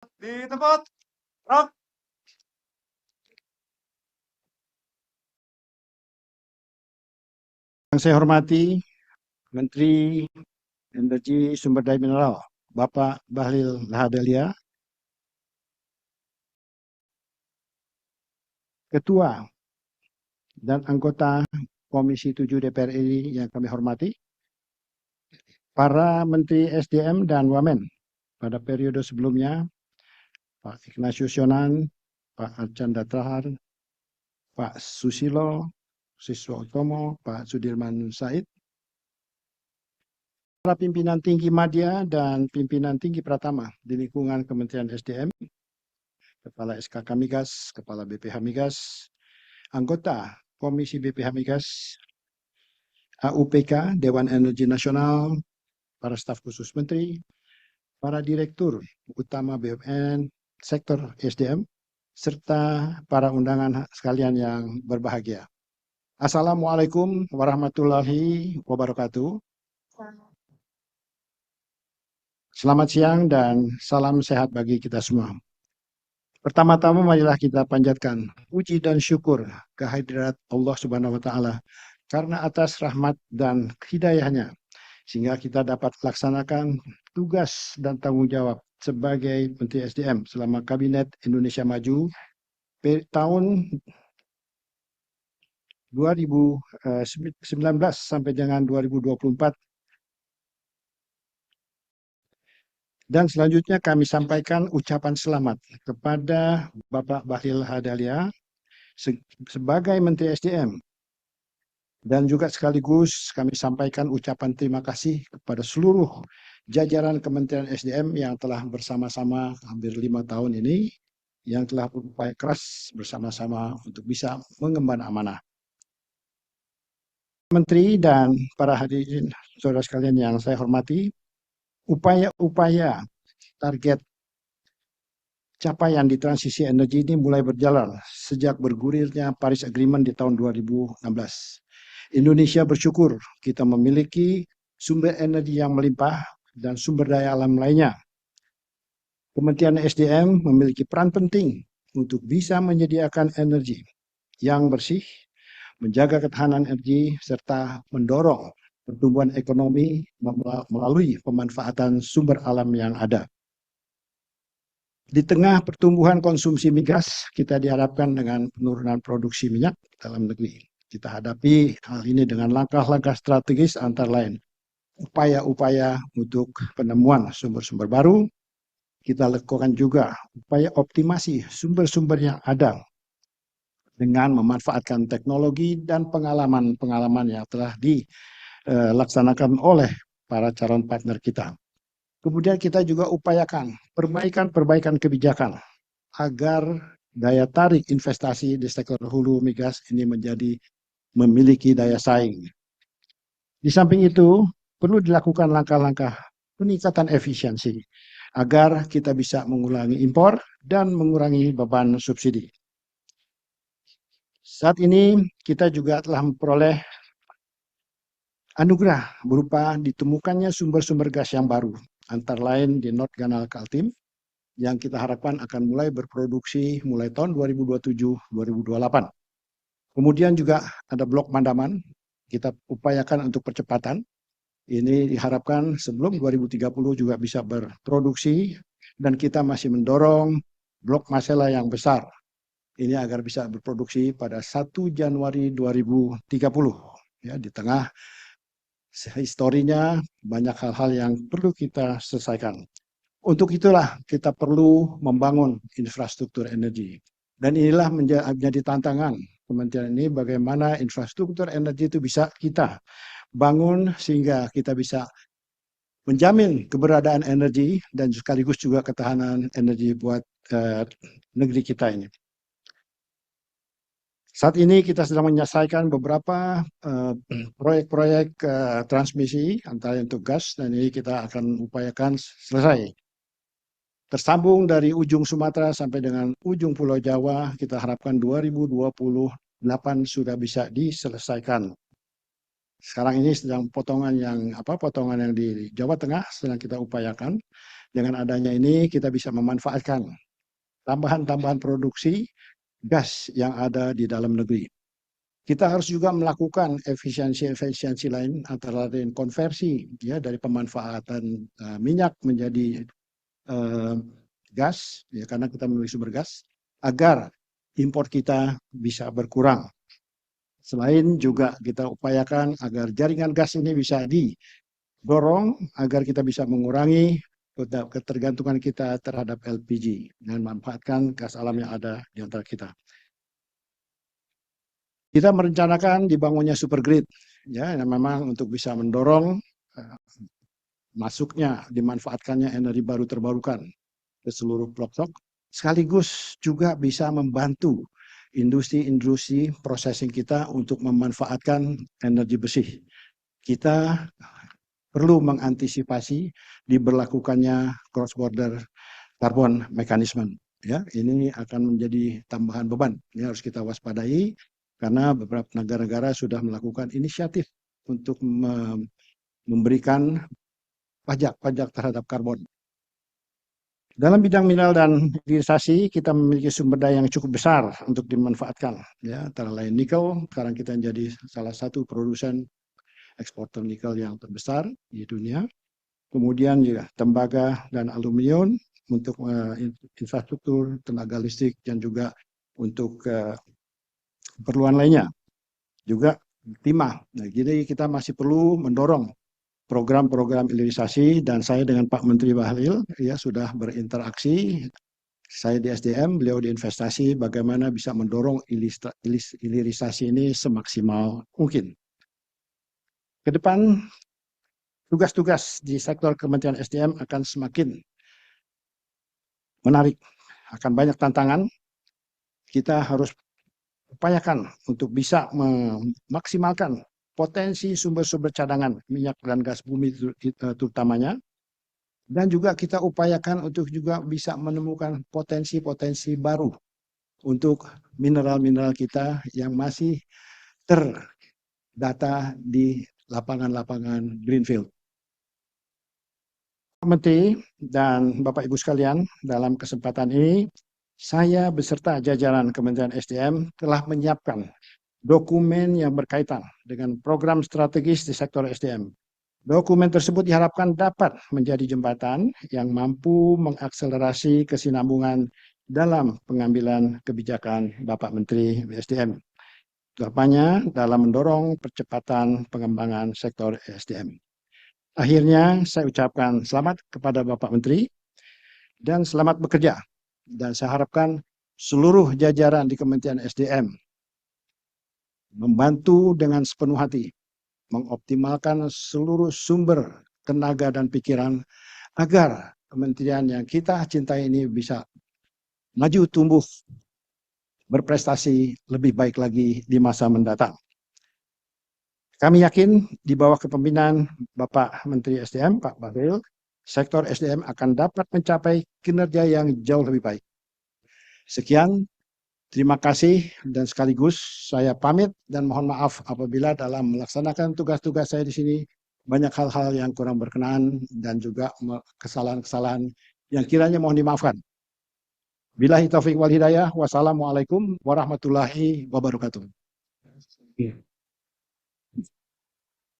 Di tempat, Rock. Yang saya hormati Menteri Energi Sumber Daya Mineral, Bapak Bahlil Lahadalia, Ketua dan anggota Komisi 7 DPR RI yang kami hormati, para Menteri SDM dan Wamen pada periode sebelumnya, Pak Ignatius Yonan, Pak Archandra Tahar, Pak Susilo Siswa Utomo, Pak Sudirman Said, para pimpinan tinggi Madya dan pimpinan tinggi Pratama di lingkungan Kementerian SDM, Kepala SKK Migas, Kepala BPH Migas, anggota Komisi BPH Migas, AUPK, Dewan Energi Nasional, para staf khusus menteri, para direktur utama BUMN, sektor SDM, serta para undangan sekalian yang berbahagia. Assalamualaikum warahmatullahi wabarakatuh. Selamat siang dan salam sehat bagi kita semua. Pertama-tama marilah kita panjatkan puji dan syukur kehadirat Allah Subhanahu wa taala karena atas rahmat dan hidayahnya sehingga kita dapat laksanakan tugas dan tanggung jawab sebagai Menteri SDM selama Kabinet Indonesia Maju tahun 2019 sampai dengan 2024. Dan selanjutnya kami sampaikan ucapan selamat kepada Bapak Bahlil Lahadalia sebagai Menteri SDM. Dan juga sekaligus kami sampaikan ucapan terima kasih kepada seluruh jajaran Kementerian SDM yang telah bersama-sama hampir 5 tahun ini, yang telah berupaya keras bersama-sama untuk bisa mengemban amanah. Menteri dan para hadirin saudara sekalian yang saya hormati, upaya-upaya target capaian di transisi energi ini mulai berjalan sejak bergulirnya Paris Agreement di tahun 2016. Indonesia bersyukur kita memiliki sumber energi yang melimpah dan sumber daya alam lainnya. Kementerian SDM memiliki peran penting untuk bisa menyediakan energi yang bersih, menjaga ketahanan energi, serta mendorong pertumbuhan ekonomi melalui pemanfaatan sumber alam yang ada. Di tengah pertumbuhan konsumsi migas, kita diharapkan dengan penurunan produksi minyak dalam negeri. Kita hadapi hal ini dengan langkah-langkah strategis antara lain upaya-upaya untuk penemuan sumber-sumber baru. Kita lakukan juga upaya optimasi sumber-sumber yang ada dengan memanfaatkan teknologi dan pengalaman-pengalaman yang telah dilaksanakan oleh para calon partner kita. Kemudian kita juga upayakan perbaikan kebijakan agar daya tarik investasi di sektor hulu migas ini memiliki daya saing. Di samping itu, perlu dilakukan langkah-langkah peningkatan efisiensi agar kita bisa mengurangi impor dan mengurangi beban subsidi. Saat ini kita juga telah memperoleh anugerah berupa ditemukannya sumber-sumber gas yang baru, antara lain di North Canal Kaltim, yang kita harapkan akan mulai berproduksi mulai tahun 2027-2028. Kemudian juga ada blok Mandaman, kita upayakan untuk percepatan. Ini diharapkan sebelum 2030 juga bisa berproduksi, dan kita masih mendorong blok Masela yang besar ini agar bisa berproduksi pada 1 Januari 2030. Ya, di tengah historinya banyak hal-hal yang perlu kita selesaikan. Untuk itulah kita perlu membangun infrastruktur energi. Dan inilah menjadi tantangan Kementerian ini, bagaimana infrastruktur energi itu bisa kita bangun sehingga kita bisa menjamin keberadaan energi dan sekaligus juga ketahanan energi buat negeri kita ini. Saat ini kita sedang menyelesaikan beberapa proyek-proyek transmisi antara untuk gas, dan ini kita akan upayakan selesai. Tersambung dari ujung Sumatera sampai dengan ujung Pulau Jawa, kita harapkan 2028 sudah bisa diselesaikan. Sekarang ini sedang potongan yang di Jawa Tengah sedang kita upayakan, Dengan adanya ini kita bisa memanfaatkan tambahan-tambahan produksi gas yang ada di dalam negeri. Kita harus juga melakukan efisiensi-efisiensi lain antara lain konversi ya dari pemanfaatan minyak menjadi gas ya karena kita memiliki sumber gas agar impor kita bisa berkurang. Selain juga kita upayakan agar jaringan gas ini bisa didorong agar kita bisa mengurangi ketergantungan kita terhadap LPG dan memanfaatkan gas alam yang ada di antara kita. Kita merencanakan dibangunnya super grid, ya, yang memang untuk bisa mendorong masuknya, dimanfaatkannya energi baru terbarukan ke seluruh pelosok, sekaligus juga bisa membantu industri-industri processing kita untuk memanfaatkan energi bersih. Kita perlu mengantisipasi diberlakukannya cross border carbon mechanism. Ya, ini akan menjadi tambahan beban. Ini harus kita waspadai karena beberapa negara-negara sudah melakukan inisiatif untuk memberikan pajak terhadap karbon. Dalam bidang mineral dan hilirisasi kita memiliki sumber daya yang cukup besar untuk dimanfaatkan. Ya, antara lain nikel. Sekarang kita menjadi salah satu produsen eksporter nikel yang terbesar di dunia. Kemudian juga tembaga dan aluminium untuk infrastruktur, tenaga listrik, dan juga untuk keperluan lainnya. Juga timah. Nah, jadi kita masih perlu mendorong program-program hilirisasi dan saya dengan Pak Menteri Bahlil ya sudah berinteraksi. Saya di SDM, beliau di investasi, bagaimana bisa mendorong hilirisasi ini semaksimal mungkin. Ke depan, tugas-tugas di sektor Kementerian SDM akan semakin menarik, akan banyak tantangan. Kita harus upayakan untuk bisa memaksimalkan potensi sumber-sumber cadangan minyak dan gas bumi terutamanya. Dan juga kita upayakan untuk juga bisa menemukan potensi-potensi baru untuk mineral-mineral kita yang masih terdata di lapangan-lapangan greenfield. Pak Menteri dan Bapak Ibu sekalian, dalam kesempatan ini saya beserta jajaran Kementerian SDM telah menyiapkan dokumen yang berkaitan dengan program strategis di sektor SDM. Dokumen tersebut diharapkan dapat menjadi jembatan yang mampu mengakselerasi kesinambungan dalam pengambilan kebijakan Bapak Menteri SDM. Utamanya dalam mendorong percepatan pengembangan sektor SDM. Akhirnya saya ucapkan selamat kepada Bapak Menteri dan selamat bekerja. Dan saya harapkan seluruh jajaran di Kementerian SDM membantu dengan sepenuh hati mengoptimalkan seluruh sumber tenaga dan pikiran agar kementerian yang kita cintai ini bisa maju, tumbuh, berprestasi lebih baik lagi di masa mendatang. Kami yakin di bawah kepemimpinan Bapak Menteri SDM, Pak Bahlil, sektor SDM akan dapat mencapai kinerja yang jauh lebih baik. Sekian, terima kasih dan sekaligus saya pamit dan mohon maaf apabila dalam melaksanakan tugas-tugas saya di sini banyak hal-hal yang kurang berkenan dan juga kesalahan-kesalahan yang kiranya mohon dimaafkan. Billahi taufiq wal hidayah. Wassalamualaikum warahmatullahi wabarakatuh.